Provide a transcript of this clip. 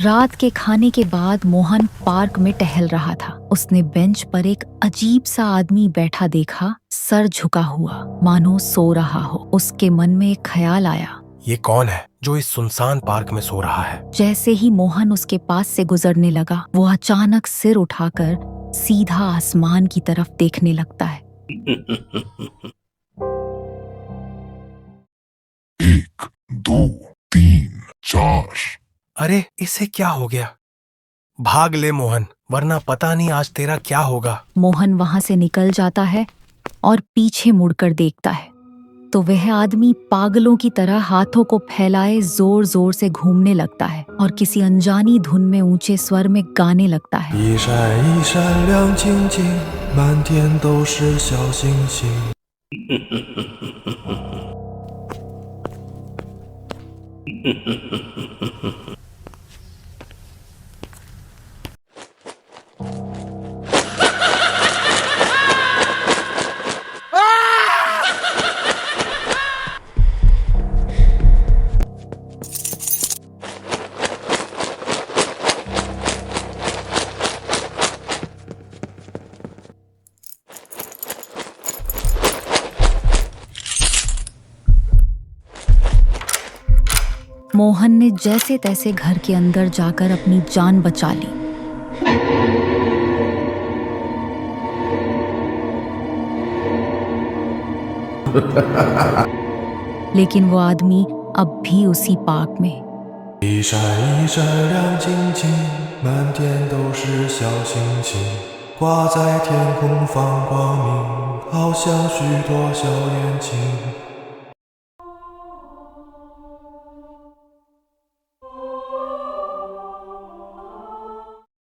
रात के खाने के बाद मोहन पार्क में टहल रहा था। उसने बेंच पर एक अजीब सा आदमी बैठा देखा, सर झुका हुआ, मानो सो रहा हो। उसके मन में एक ख्याल आया, ये कौन है जो इस सुनसान पार्क में सो रहा है? जैसे ही मोहन उसके पास से गुजरने लगा, वो अचानक सिर उठाकर सीधा आसमान की तरफ देखने लगता है। 1, 2, 3, 4। अरे इसे क्या हो गया? भाग ले मोहन, वरना पता नहीं आज तेरा क्या होगा। मोहन वहां से निकल जाता है और पीछे मुड़कर देखता है तो वह आदमी पागलों की तरह हाथों को फैलाए जोर जोर से घूमने लगता है और किसी अनजानी धुन में ऊंचे स्वर में गाने लगता है। 一闪一闪亮晶晶，满天都是小星星。 मोहन ने जैसे तैसे घर के अंदर जाकर अपनी जान बचा ली। लेकिन वो आदमी अब भी उसी पार्क में। 一闪一闪亮晶晶，满天都是小星星，挂在天空放光明，好像许多小眼睛。